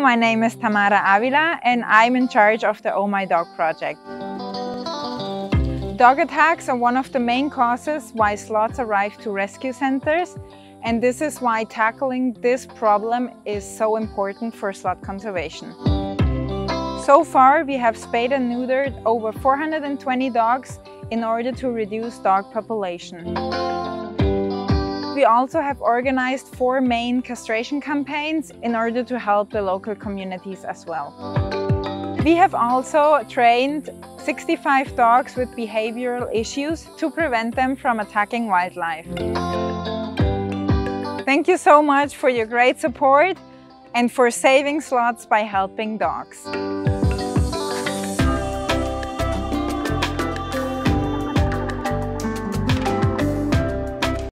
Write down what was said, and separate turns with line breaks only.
my name is Tamara Avila and I'm in charge of the Oh My Dog project. Dog attacks are one of the main causes why sloths arrive to rescue centers, and this is why tackling this problem is so important for sloth conservation. So far, we have spayed and neutered over 420 dogs in order to reduce dog population. We also have organized 4 main castration campaigns in order to help the local communities as well. We have also trained 65 dogs with behavioral issues to prevent them from attacking wildlife. Thank you so much for your great support and for saving sloths by helping dogs.